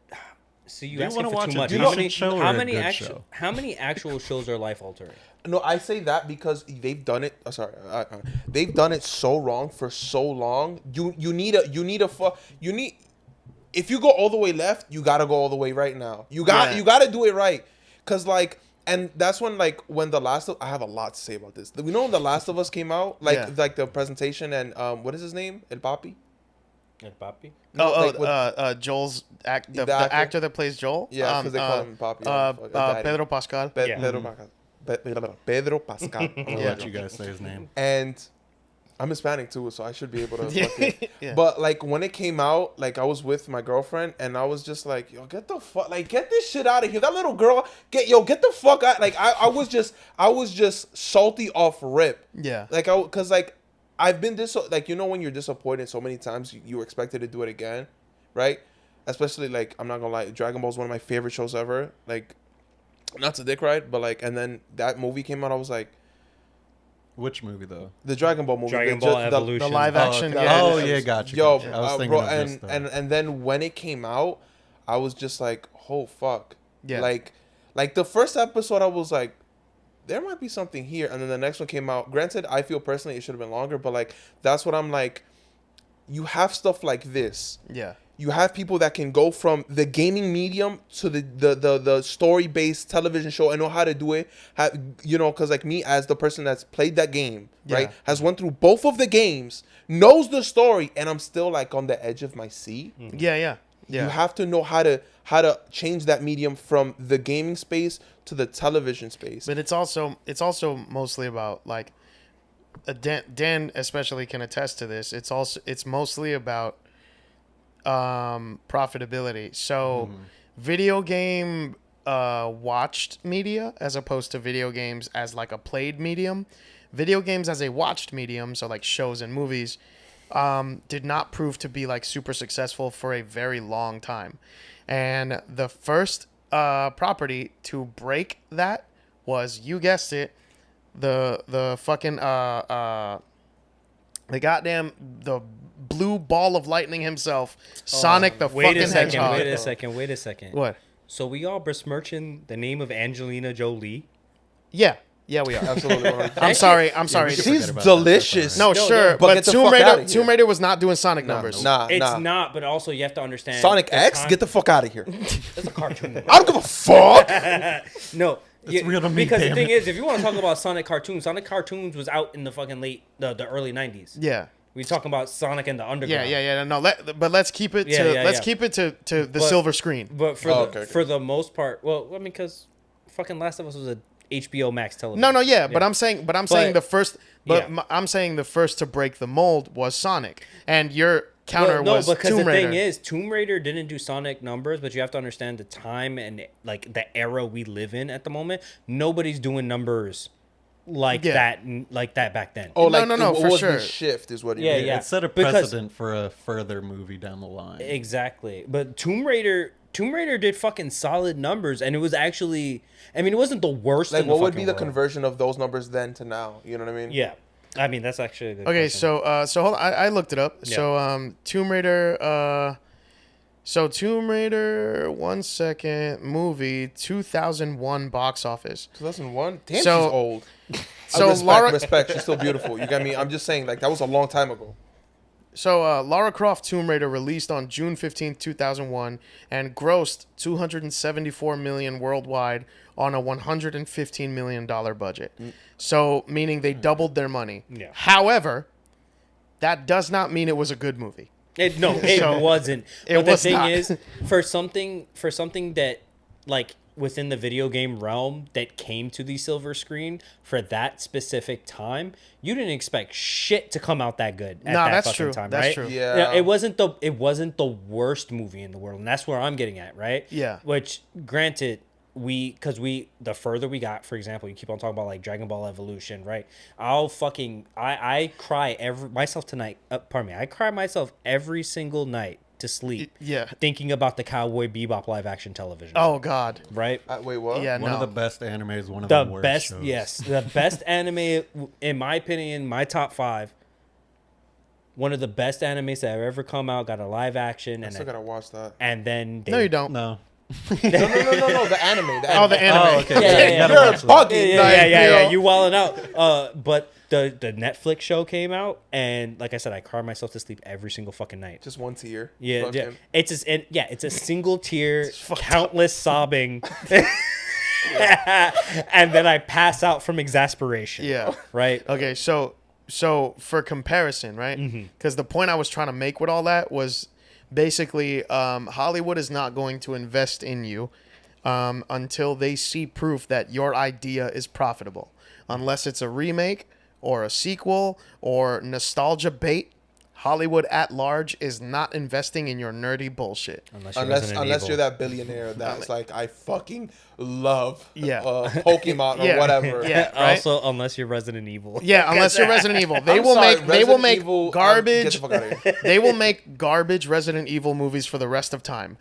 so you Do you asking wanna for watch too a much. decent show or a good show? How many actual shows are life altering? No, I say that because they've done it. They've done it so wrong for so long. You need. If you go all the way left, you gotta go all the way right now. You gotta do it right, cause like, and that's when when I have a lot to say about this. We know when The Last of Us came out, like the presentation and what is his name? El Papi. And Papi. Joel's the actor? actor that plays Joel. Yeah, because they call him Papi. Pedro Pascal. Pedro Pascal. Pedro Pascal. I'll let you guys say his name. And I'm Hispanic too, so I should be able to. Yeah. But like when it came out, like I was with my girlfriend, and I was just like, "Yo, get the fuck, like get this shit out of here." That little girl, get the fuck out. Like I was just salty off rip. Yeah. Like cause like I've been like when you're disappointed so many times, you expected to do it again, right? Especially like I'm not gonna lie, Dragon Ball is one of my favorite shows ever. Like, not to dick ride, but like, and then that movie came out, I was like. Which movie though? The Dragon Ball movie. Dragon Ball Evolution. The live action. Okay. Yeah. Oh yeah, gotcha. Yo, gotcha. I was thinking bro, of this, though. and then when it came out, I was just like, oh fuck. Yeah. Like the first episode, I was like, there might be something here, and then the next one came out. Granted, I feel personally it should have been longer, but like that's what I'm like. You have stuff like this. Yeah. You have people that can go from the gaming medium to the story-based television show and know how to do it. Because like me, as the person that's played that game, right, has went through both of the games, knows the story, and I'm still like on the edge of my seat. Yeah. You have to know how to change that medium from the gaming space to the television space. But it's also mostly about like Dan especially can attest to this. It's mostly about profitability. So video game watched media as opposed to video games as like a played medium. Video games as a watched medium, so like shows and movies, did not prove to be like super successful for a very long time. And the first property to break that was, you guessed it, the fucking the blue ball of lightning himself, Sonic the fucking Hedgehog. Wait a second. What? So we all besmirching the name of Angelina Jolie? Yeah, we are. Absolutely. I'm sorry. She's delicious. No, sure, but but get the fuck outta here. Tomb Raider was not doing Sonic numbers. Nah. It's not, but also you have to understand. Sonic X, get the fuck out of here. It's a cartoon. I don't give a fuck. No. It's real to me, because the damn thing it. is, if you want to talk about Sonic Cartoons was out in the fucking the early 90s. Yeah. We talking about Sonic and the Underground. Yeah. No, but let's keep it keep it to the silver screen. But for the most part, well, I mean, because fucking Last of Us was a HBO Max television. No, yeah, but I'm saying the first, Yeah. I'm saying the first to break the mold was Sonic, and your counter no, was because Tomb the Raider. thing is, Tomb Raider didn't do Sonic numbers, but you have to understand the time and like the era we live in at the moment. Nobody's doing numbers like that back then. Oh, No, like no, it for was sure. the shift is what you Yeah, mean. yeah. It set a Because- precedent for a further movie down the line. Exactly. But Tomb Raider did fucking solid numbers, and it was actually, I mean, it wasn't the worst. Like, in what the would be the world. conversion of those numbers then to now? You know what I mean? Yeah, I mean that's actually a good Okay, question. so hold on, I looked it up. Yeah. So Tomb Raider, Tomb Raider, 1 second, movie, 2001 box office. 2001. Damn, So- she's old. So Respect. She's still beautiful. You get me? I'm just saying, like, that was a long time ago. So Lara Croft Tomb Raider released on June 15th, 2001 and grossed $274 million worldwide on a $115 million budget. So meaning they doubled their money. Yeah. However, that does not mean it was a good movie. It So, wasn't. it But the was thing not. is, for something that like within the video game realm that came to the silver screen for that specific time, you didn't expect shit to come out that good at Nah, that that's fucking true. time, That's right? true. Yeah. It wasn't the worst movie in the world, and that's where I'm getting at, right? Yeah. Which, granted, the further we got, for example, you keep on talking about like Dragon Ball Evolution, right? I cry I cry myself every single night to sleep. Yeah. Thinking about the Cowboy Bebop live action television. Oh, God. Right? Wait, what? Yeah, One no. of the best animes, one of The the worst best, shows. yes, the best anime, in my opinion, my top 5. One of the best animes that have ever come out, got a live action, I still gotta watch that. and then No, you don't. No. No, the anime. Oh, the anime. Oh, okay. Yeah, You yeah, gotta You're watch that. bugging. Yeah, you wilding out. But the Netflix show came out, and like I said, I cried myself to sleep every single fucking night. Just once a year. Yeah, Fuck yeah. him. It's a single tear, countless sobbing, and then I pass out from exasperation. Yeah. Right. Okay, so for comparison, right? Mm-hmm. Because the point I was trying to make with all that was basically Hollywood is not going to invest in you until they see proof that your idea is profitable. Unless it's a remake or a sequel or nostalgia bait, Hollywood at large is not investing in your nerdy bullshit. Unless you're that billionaire that's like, I fucking love Yeah. Pokemon or Yeah. whatever. Yeah, right? Also, unless you're Resident Evil. Yeah, unless you're Resident Evil. They I'm will sorry, make they will Resident make Evil, get garbage. the fuck outta here. They will make garbage Resident Evil movies for the rest of time.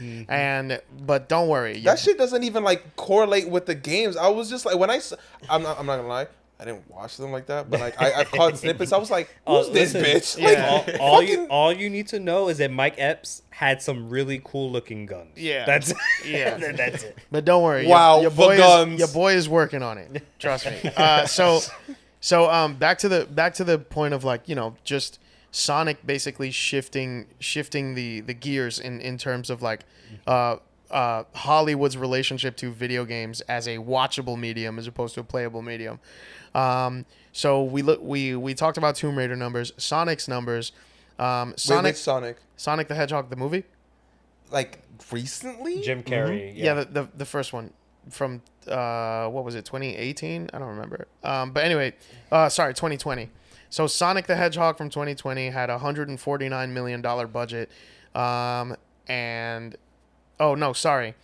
But don't worry. That shit doesn't even like correlate with the games. I was just like, when I'm not gonna lie, I didn't watch them like that, but like I've caught snippets. I was like, who's this bitch? Yeah. Like, All you need to know is that Mike Epps had some really cool looking guns. Yeah. That's Yeah. that's it. But don't worry. Wow, your the boy guns. your boy is working on it. Trust me. So back to the point of like, just Sonic basically shifting the gears in terms of like Hollywood's relationship to video games as a watchable medium as opposed to a playable medium. So we talked about Tomb Raider numbers, Sonic's numbers. Sonic. Sonic the Hedgehog the movie? Like recently? Jim Carrey. Yeah, the first one from what was it, 2018? I don't remember. But anyway, sorry, 2020. So Sonic the Hedgehog from 2020 had a $149 million budget. And oh no, sorry.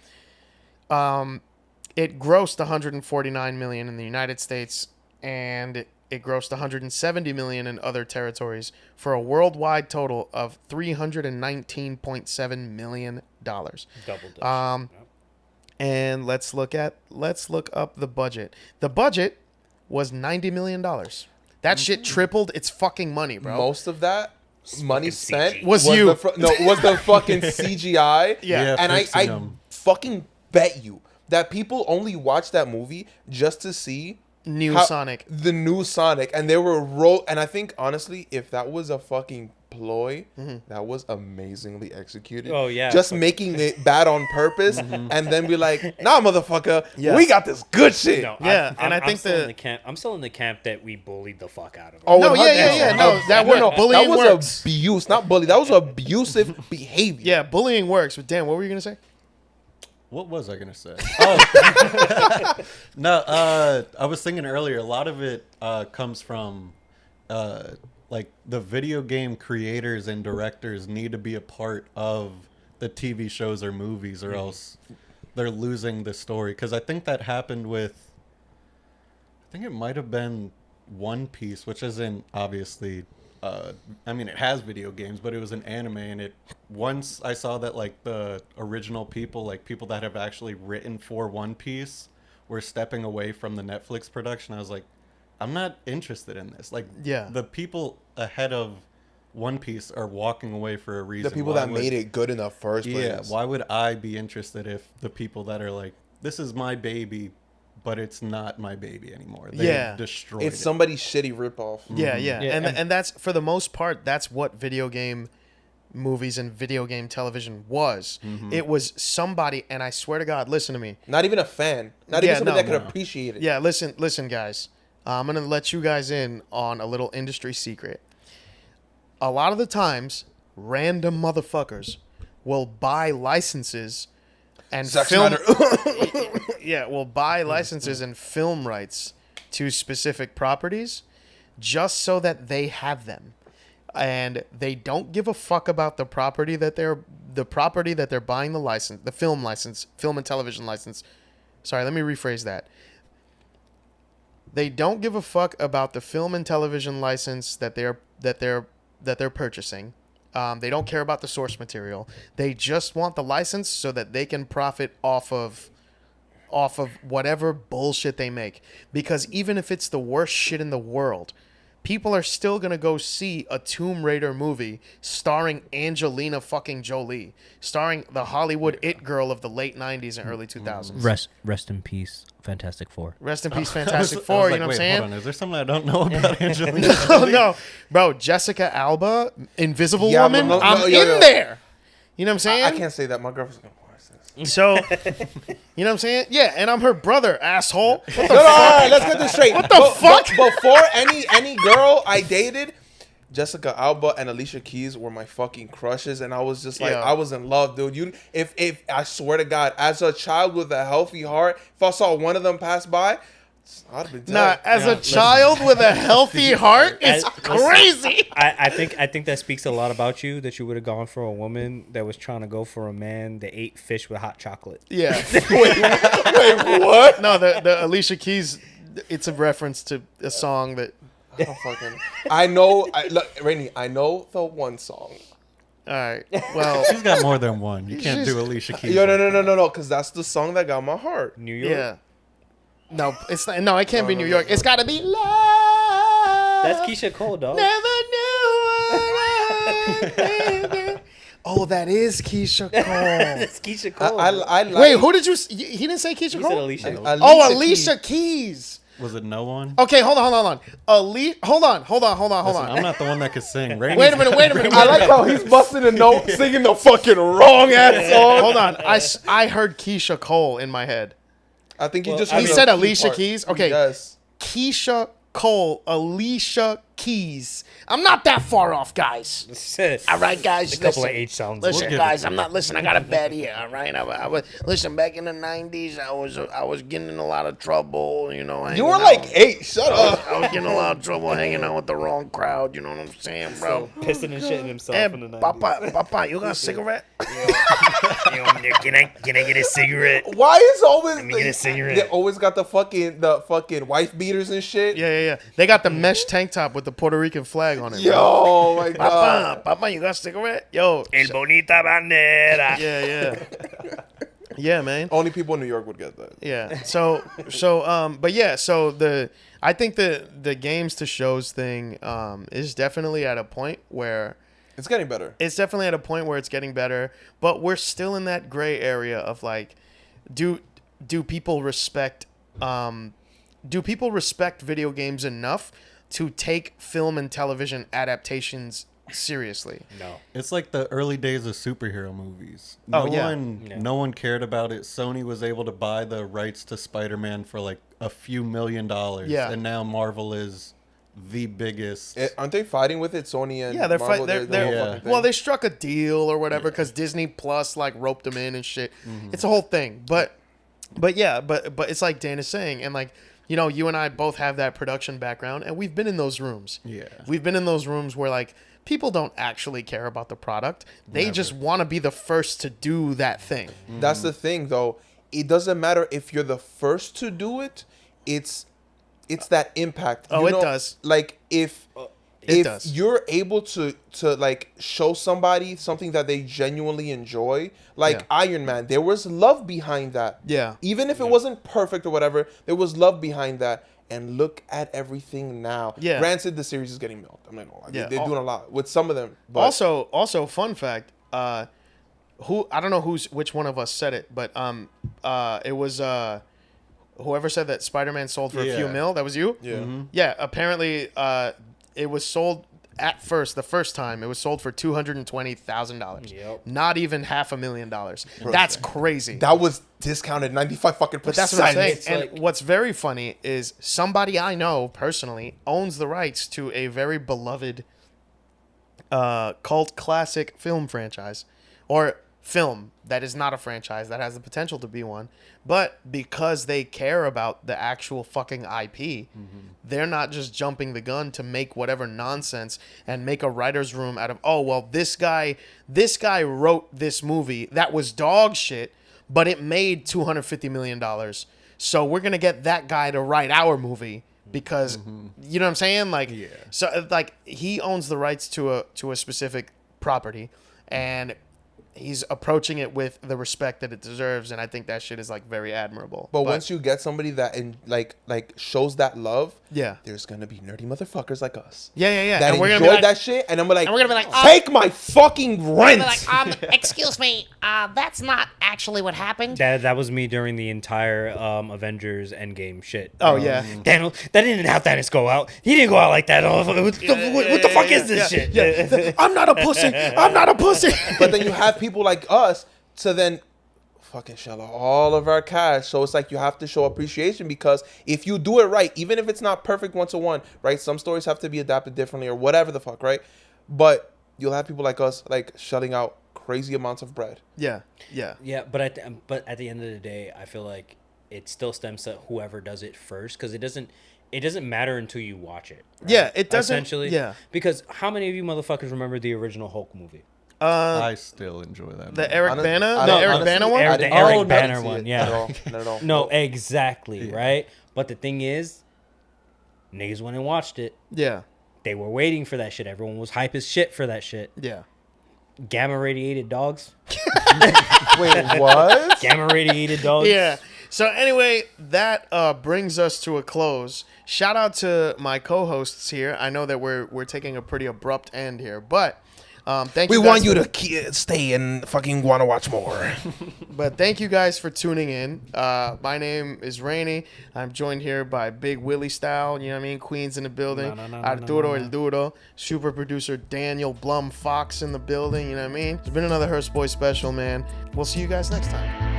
It grossed 149 million in the United States, and it grossed 170 million in other territories for a worldwide total of $319.7 million. Double digit. And let's look up the budget. The budget was $90 million. That shit tripled its fucking money, bro. Most of that money spent CG. Was you. was the fucking CGI. Yeah. And fixing I them. fucking bet you that people only watch that movie just to see Sonic. the new Sonic, and they were and I think honestly, if that was a fucking ploy, that was amazingly executed. Oh, yeah. Just making it bad on purpose, and then be like, nah, motherfucker, Yeah. we got this good shit. No, Yeah, I'm I think I'm still in the camp that we bullied the fuck out of him. Oh, No, yeah. 100%. No, bullying that was works. abuse, not bully. That was abusive behavior. Yeah, bullying works. But Dan, what were you gonna say? What was I gonna say? Oh, no. I was thinking earlier. A lot of it comes from like the video game creators and directors need to be a part of the TV shows or movies, or else they're losing the story. Because I think that happened with. I think it might have been One Piece, which isn't obviously. I mean, it has video games, but it was an anime, and once I saw that like the original people, like people that have actually written for One Piece, were stepping away from the Netflix production, I was like, I'm not interested in this. Like, Yeah. the people ahead of One Piece are walking away for a reason. The people Why that made it good in the first place. Yeah, why would I be interested if the people that are like, this is my baby, but it's not my baby anymore? They Yeah. destroyed It's it. somebody's shitty ripoff. Yeah. Yeah, And that's, for the most part, that's what video game movies and video game television was. It was somebody, and I swear to God, listen to me. Not even a fan. Not Yeah, even somebody no, that could no. appreciate it. Yeah, listen, guys. I'm going to let you guys in on a little industry secret. A lot of the times, random motherfuckers will buy licenses and Zack film. Snyder. Yeah, will buy licenses and film rights to specific properties just so that they have them. And they don't give a fuck about the property that they're buying the license, the film and television license. Sorry, let me rephrase that. They don't give a fuck about the film and television license that they're purchasing. They don't care about the source material. They just want the license so that they can profit off of whatever bullshit they make. Because even if it's the worst shit in the world, people are still gonna go see a Tomb Raider movie starring Angelina fucking Jolie, starring the Hollywood it girl of the late 90s and early 2000s. Rest in peace, Fantastic Four. Rest in peace, I was Fantastic like, Four. You know what I'm wait, saying? hold on. Is there something I don't know about Angelina? Oh no, bro, Jessica Alba, Invisible Yeah, Woman. no, I'm yo. in there. You know what I'm saying? I can't say that. My girlfriend's gonna watch this. So, you know what I'm saying? Yeah, and I'm her brother, asshole. What the No, let's get this straight. What the fuck? Before any girl I dated, Jessica Alba and Alicia Keys were my fucking crushes, and I was just like, Yeah. I was in love, dude. If I swear to God, as a child with a healthy heart, if I saw one of them pass by, I'd be dead. Nah, as a listen. child with a healthy heart, it's Listen, crazy. I think that speaks a lot about you, that you would have gone for a woman that was trying to go for a man that ate fish with hot chocolate. Yeah. Wait, what? No, the Alicia Keys, it's a reference to a song that. I know, look, Rainey, I know the one song. All right. Well, She's got more than one. You can't She's- do Alicia Keys. Yo, like that. no, because that's the song that got my heart. New York. yeah. No, it's not. No, it can't be New York. It's got to be love. That's Keisha Cole, dog. Never knew. Oh, that is Keisha Cole. That's Keisha Cole. I like. Wait, who did you? He didn't say Keisha He Cole. said Alicia. Oh, Alicia Keys. Was it no one? Okay, hold on. Hold on. Listen, I'm not the one that could sing. Rainey's Wait a minute. I like how he's busting a note, singing the fucking wrong ass song. Hold on. I heard Keisha Cole in my head. I think he Well, just. I heard mean- the said key Alicia part. Keys? Okay. Yes. Keisha Cole, Alicia Keys. I'm not that far off, guys. All right, guys. A couple listen. of H sounds. Listen, We'll give guys, it I'm not listening. I got a bad ear. All right, I was listen. Back in the '90s, I was getting in a lot of trouble. You know, You were hanging like out. 8. Shut up. I was getting in a lot of trouble hanging out with the wrong crowd. You know what I'm saying, bro? Pissing and shitting himself in the And 90s. Papa, you got a cigarette? Can I get a cigarette? Why is always me get a cigarette. they always got the fucking wife beaters and shit? Yeah. They got the mesh tank top with the Puerto Rican flag on it. Yo, bro. oh my god. Papa, you got a cigarette? Yo. El bonita bandera. Yeah. Yeah, man. Only people in New York would get that. Yeah. But yeah, I think the games to shows thing is definitely at a point where It's getting better. it's getting better, but we're still in that gray area of like, do people respect video games enough to take film and television adaptations seriously? No. It's like the early days of superhero movies. Oh, yeah. No one cared about it. Sony was able to buy the rights to Spider-Man for like a few $1 million. Yeah. And now Marvel is the biggest. Aren't they fighting with it, Sony and Yeah, they're Marvel? fighting. The whole Yeah. fucking thing? Well, they struck a deal or whatever because Disney Plus like roped them in and shit. It's a whole thing, but it's like Dan is saying, and like, you know, you and I both have that production background, and we've been in those rooms. Yeah. We've been in those rooms where like people don't actually care about the product; they just want to be the first to do that thing. That's the thing, though. It doesn't matter if you're the first to do it. It's that impact. Oh, You it know, does. Like if It does. you're able to like show somebody something that they genuinely enjoy, like Yeah. Iron Man, there was love behind that. Yeah. Even if it wasn't perfect or whatever, there was love behind that. And look at everything now. Yeah. Granted, the series is getting milked. I'm not gonna lie. Yeah. They're doing a lot with some of them. But Also, fun fact. Who I don't know which one of us said it, but it was whoever said that Spider-Man sold for a few Yeah. mil. That was you. yeah. Yeah, apparently it was sold at first. The first time it was sold for $220,000. Yep. Not even $500,000. That's crazy. That was discounted 95 fucking But percent. that's what I'm saying. It's And like- what's very funny is somebody I know personally owns the rights to a very beloved cult classic film franchise, or film that is not a franchise that has the potential to be one, but because they care about the actual fucking IP, they're not just jumping the gun to make whatever nonsense and make a writer's room out of, oh well, this guy wrote this movie that was dog shit, but it made $250 million, so we're gonna get that guy to write our movie because you know what I'm saying, like, Yeah. so like he owns the rights to a specific property, and he's approaching it with the respect that it deserves, and I think that shit is like very admirable. But once you get somebody that like shows that love, yeah, there's gonna be nerdy motherfuckers like us yeah, that and we're enjoy gonna be like, that shit, and I'm like, and we're gonna be like, take my fucking rent. excuse me, that's not actually what happened. That was me during the entire Avengers Endgame shit. oh yeah, Daniel, that didn't have Thanos go out. He didn't go out like that. Oh, what the fuck is this shit? yeah. I'm not a pussy. I'm not a pussy. But then you have people like us to then fucking shell out all of our cash. So it's like you have to show appreciation, because if you do it right, even if it's not perfect 1-to-1, right? Some stories have to be adapted differently or whatever the fuck, right? But you'll have people like us like shelling out crazy amounts of bread. Yeah. Yeah, but at the end of the day, I feel like it still stems to whoever does it first, because it doesn't matter until you watch it. Right? Yeah, it doesn't. Essentially, Yeah. Because how many of you motherfuckers remember the original Hulk movie? I still enjoy that. The movie. Eric Honest- Bana, I the don't- Eric honestly, Bana one. I The didn't- Eric I didn't Banner see one, it yeah. Not at all. Not at all. No, exactly, Yeah. right? But the thing is, niggas went and watched it. Yeah, They were waiting for that shit. Everyone was hype as shit for that shit. yeah. Gamma radiated dogs. Wait, what? Gamma radiated dogs. Yeah. So anyway, that brings us to a close. Shout out to my co-hosts here. I know that we're taking a pretty abrupt end here, but thank you. We guys want you for- to stay and fucking want to watch more. But thank you guys for tuning in. My name is Rainey. I'm joined here by Big Willie Style. You know what I mean? Queens in the building. Arturo El Duro. Super producer Daniel Blum Fox in the building. You know what I mean? It's been another Hearse Boy special, man. We'll see you guys next time.